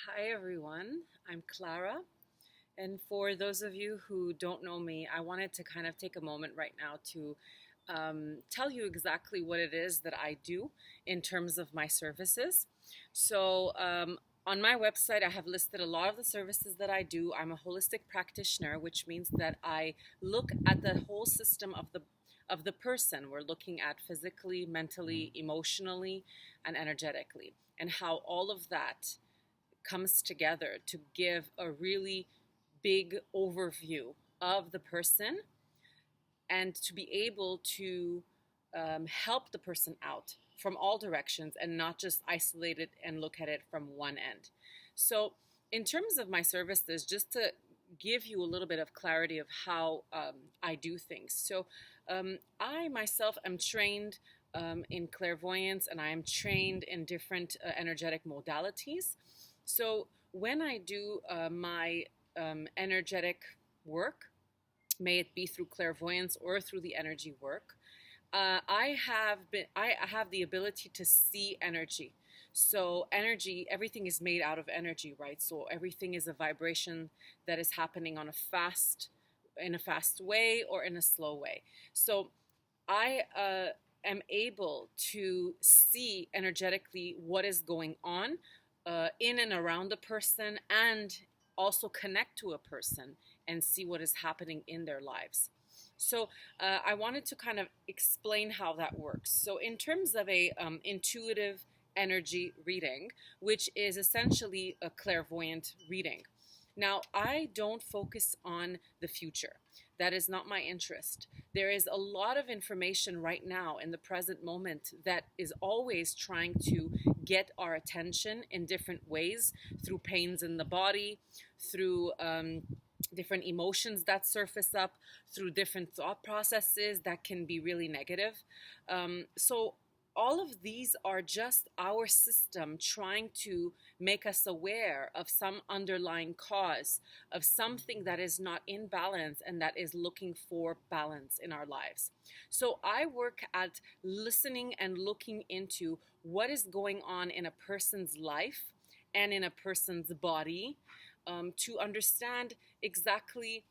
Hi everyone, I'm Clara. And for those of you who don't know me, I wanted to kind of take a moment right now to tell you exactly what it is that I do in terms of my services. So, on my website, I have listed a lot of the services that I do. I'm a holistic practitioner, which means that I look at the whole system of the person. We're looking at physically, mentally, emotionally, and energetically, and how all of that comes together to give a really big overview of the person and to be able to help the person out from all directions and not just isolate it and look at it from one end. So, in terms of my services, just to give you a little bit of clarity of how I do things. I myself am trained in clairvoyance and I am trained in different energetic modalities. So, when I do my energetic work, may it be through clairvoyance or through the energy work, I have the ability to see energy. So energy, everything is made out of energy, right? So everything is a vibration that is happening in a fast way or in a slow way. So I am able to see energetically what is going on in and around a person, and also connect to a person and see what is happening in their lives. So I wanted to kind of explain how that works. So in terms of a intuitive energy reading, which is essentially a clairvoyant reading. Now, I don't focus on the future. That is not my interest. There is a lot of information right now in the present moment that is always trying to get our attention in different ways, through pains in the body, through different emotions that surface up, through different thought processes that can be really negative. So all of these are just our system trying to make us aware of some underlying cause, of something that is not in balance and that is looking for balance in our lives. So I work at listening and looking into what is going on in a person's life and in a person's body, to understand exactly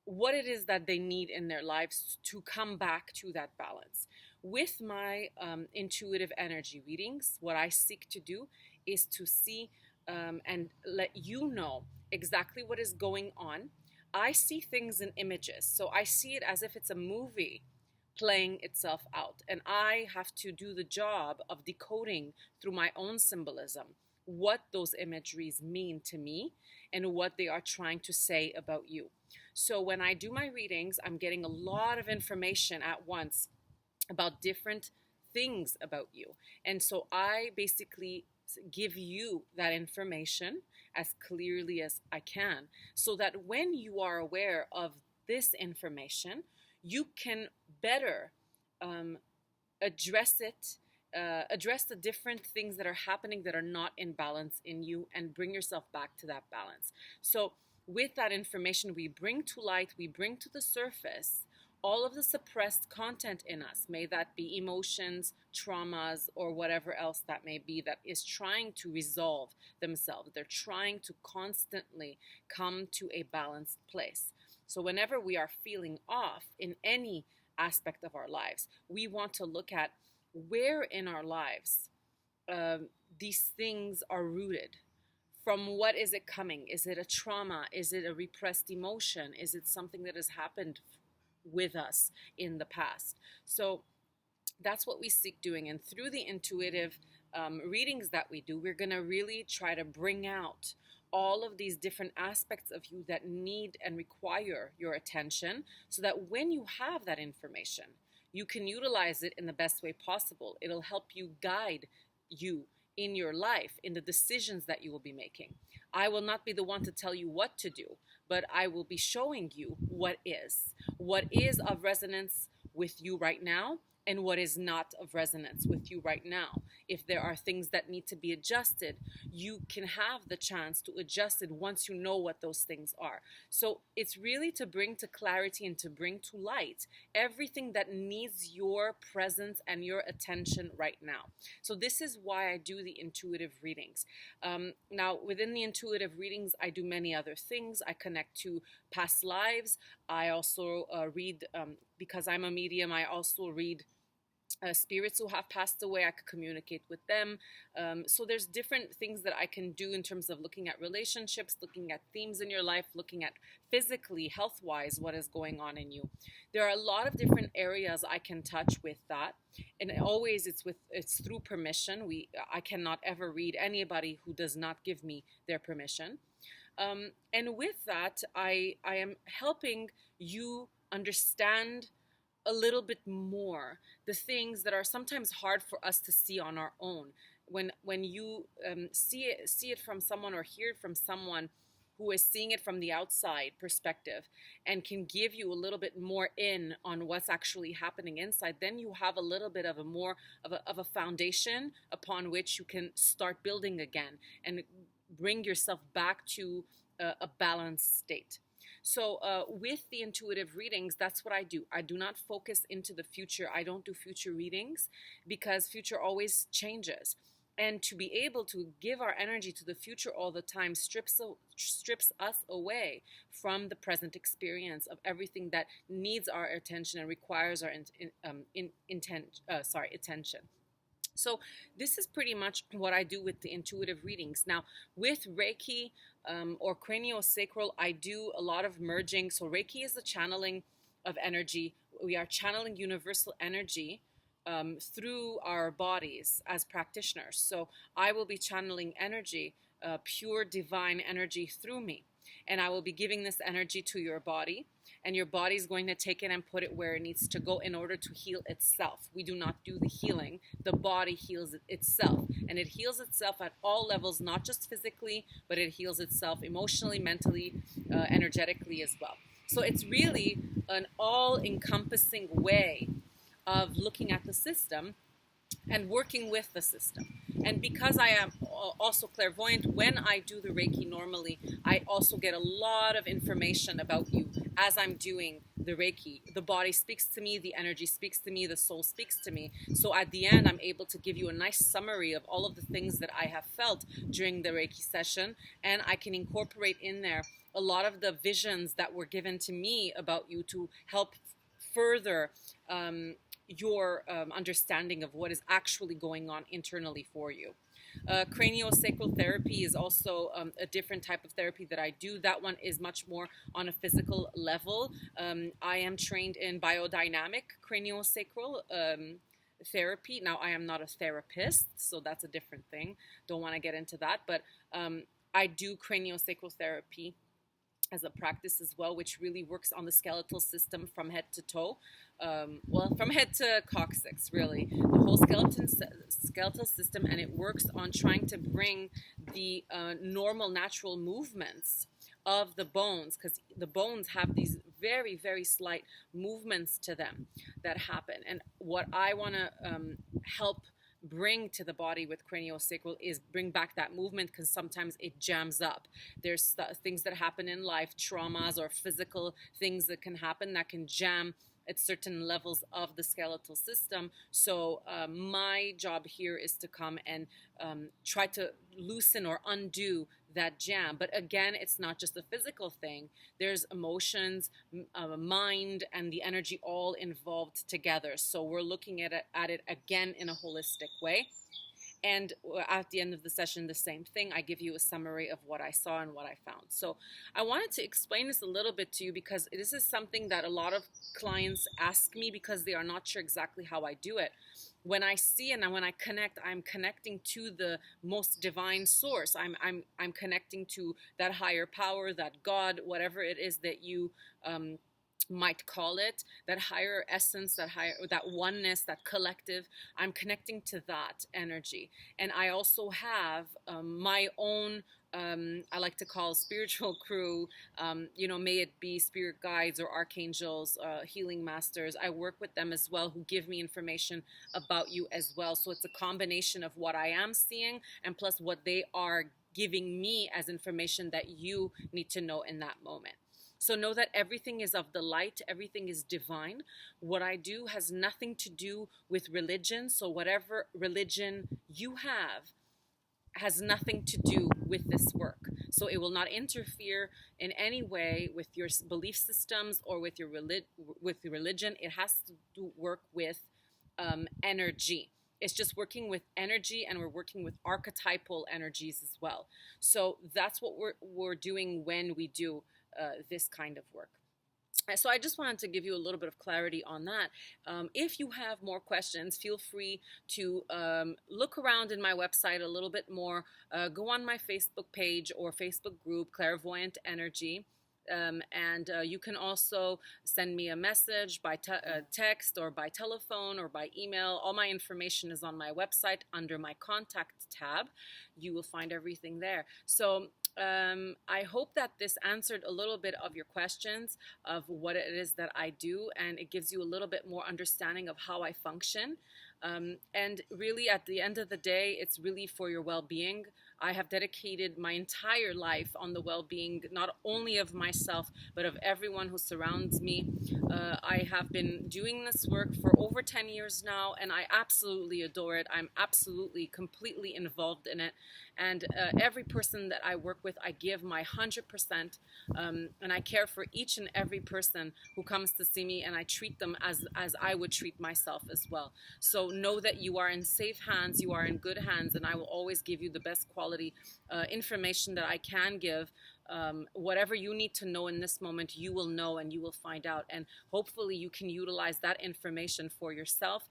what it is that they need in their lives to come back to that balance. With my intuitive energy readings, what I seek to do is to see and let you know exactly what is going on. I see things in images, so I see it as if it's a movie playing itself out, and I have to do the job of decoding through my own symbolism what those imageries mean to me and what they are trying to say about you. So when I do my readings, I'm getting a lot of information at once about different things about you. And so I basically give you that information as clearly as I can, so that when you are aware of this information, you can better um, address it, address the different things that are happening that are not in balance in you, and bring yourself back to that balance. So, with that information, we bring to light, we bring to the surface all of the suppressed content in us, may that be emotions, traumas, or whatever else that may be that is trying to resolve themselves. They're trying to constantly come to a balanced place. So, whenever we are feeling off in any aspect of our lives, we want to look at where in our lives these things are rooted. From what is it coming? Is it a trauma? Is it a repressed emotion? Is it something that has happened with us in the past? So that's what we seek doing. And through the intuitive readings that we do, we're going to really try to bring out all of these different aspects of you that need and require your attention, so that when you have that information, you can utilize it in the best way possible. It'll help you guide you in your life, in the decisions that you will be making. I will not be the one to tell you what to do, but I will be showing you what is of resonance with you right now, and what is not of resonance with you right now. If there are things that need to be adjusted, you can have the chance to adjust it once you know what those things are. So it's really to bring to clarity and to bring to light everything that needs your presence and your attention right now. So this is why I do the intuitive readings. Now, within the intuitive readings, I do many other things. I connect to past lives. I also read, because I'm a medium, I also read spirits who have passed away. I could communicate with them. So there's different things that I can do in terms of looking at relationships, looking at themes in your life, looking at physically, health-wise, what is going on in you. There are a lot of different areas I can touch with that, and always it's through permission. I cannot ever read anybody who does not give me their permission. And with that, I am helping you understand a little bit more the things that are sometimes hard for us to see on our own. When you see it from someone or hear it from someone who is seeing it from the outside perspective and can give you a little bit more in on what's actually happening inside, then you have a little bit of a foundation upon which you can start building again and bring yourself back to a balanced state. So with the intuitive readings, that's what I do. I do not focus into the future. I don't do future readings because future always changes. And to be able to give our energy to the future all the time strips us away from the present experience of everything that needs our attention and requires our attention. So this is pretty much what I do with the intuitive readings. Now, with Reiki or Craniosacral, I do a lot of merging. So Reiki is the channeling of energy. We are channeling universal energy through our bodies as practitioners. So I will be channeling energy, pure divine energy through me. And I will be giving this energy to your body. And your body is going to take it and put it where it needs to go in order to heal itself. We do not do the healing. The body heals itself. And it heals itself at all levels, not just physically, but it heals itself emotionally, mentally, energetically as well. So it's really an all-encompassing way of looking at the system and working with the system. And because I am also clairvoyant, when I do the Reiki normally, I also get a lot of information about you as I'm doing the Reiki. The body speaks to me, the energy speaks to me, the soul speaks to me. So at the end, I'm able to give you a nice summary of all of the things that I have felt during the Reiki session, and I can incorporate in there a lot of the visions that were given to me about you to help further your understanding of what is actually going on internally for you. Craniosacral therapy is also a different type of therapy that I do. That one is much more on a physical level. I am trained in biodynamic craniosacral therapy. Now, I am not a therapist, so that's a different thing. Don't want to get into that, but I do craniosacral therapy as a practice as well, which really works on the skeletal system from head to toe. From head to coccyx, really. The whole skeletal system, and it works on trying to bring the normal, natural movements of the bones, because the bones have these very, very slight movements to them that happen. And what I want to help bring to the body with craniosacral is bring back that movement, because sometimes it jams up. There's things that happen in life, traumas or physical things that can happen that can jam at certain levels of the skeletal system. So my job here is to come and try to loosen or undo that jam. But again, it's not just a physical thing. There's emotions, mind, and the energy all involved together. So we're looking at it again in a holistic way. And at the end of the session, the same thing. I give you a summary of what I saw and what I found. So I wanted to explain this a little bit to you, because this is something that a lot of clients ask me because they are not sure exactly how I do it. When I see and when I connect, I'm connecting to the most divine source. I'm connecting to that higher power, that God, whatever it is that you might call it, that higher essence, that oneness, that collective. I'm connecting to that energy. And I also have my own I like to call spiritual crew. May it be spirit guides or archangels, healing masters. I work with them as well, who give me information about you as well. So it's a combination of what I am seeing and plus what they are giving me as information that you need to know in that moment. So know that everything is of the light, everything is divine. What I do has nothing to do with religion. So whatever religion you have has nothing to do with this work. So it will not interfere in any way with your belief systems or with your religion. It has to work with energy. It's just working with energy, and we're working with archetypal energies as well. So that's what we're doing when we do this kind of work. So I just wanted to give you a little bit of clarity on that. If you have more questions, feel free to look around in my website a little bit more. Go on my Facebook page or Facebook group, Clairvoyant Energy. And you can also send me a message by text or by telephone or by email. All my information is on my website under my contact tab. You will find everything there. So I hope that this answered a little bit of your questions of what it is that I do, and it gives you a little bit more understanding of how I function. And really, at the end of the day, it's really for your well-being. I have dedicated my entire life on the well-being, not only of myself, but of everyone who surrounds me. I have been doing this work for over 10 years now, and I absolutely adore it. I'm absolutely, completely involved in it. And every person that I work with, I give my 100%, and I care for each and every person who comes to see me, and I treat them as I would treat myself as well. So know that you are in safe hands, you are in good hands, and I will always give you the best quality information that I can give. Whatever you need to know in this moment, you will know and you will find out. And hopefully you can utilize that information for yourself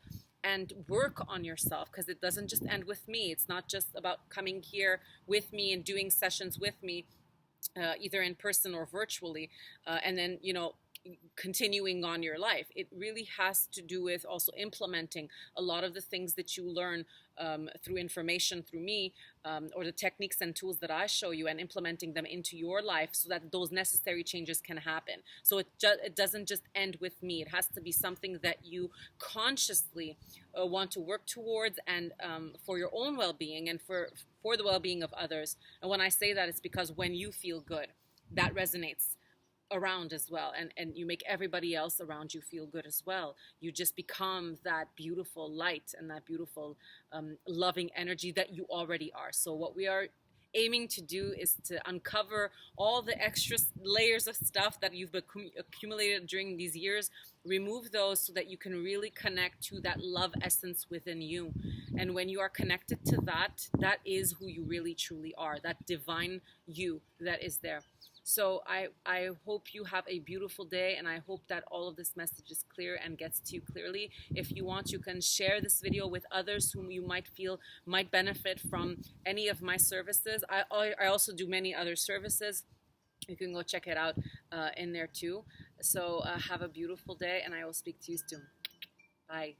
and work on yourself, because it doesn't just end with me. It's not just about coming here with me and doing sessions with me, either in person or virtually, and then, continuing on your life. It really has to do with also implementing a lot of the things that you learn through information through me, or the techniques and tools that I show you, and implementing them into your life so that those necessary changes can happen. So it doesn't just end with me. It has to be something that you consciously want to work towards, and for your own well-being and for the well-being of others. And when I say that, it's because when you feel good, that resonates around as well, and you make everybody else around you feel good as well. You just become that beautiful light and that beautiful loving energy that you already are. So what we are aiming to do is to uncover all the extra layers of stuff that you've accumulated during these years, remove those so that you can really connect to that love essence within you. And when you are connected to that, that is who you really truly are, that divine you that is there. So I hope you have a beautiful day, and I hope that all of this message is clear and gets to you clearly. If you want, you can share this video with others whom you might feel might benefit from any of my services. I also do many other services. You can go check it out in there too. So have a beautiful day, and I will speak to you soon. Bye.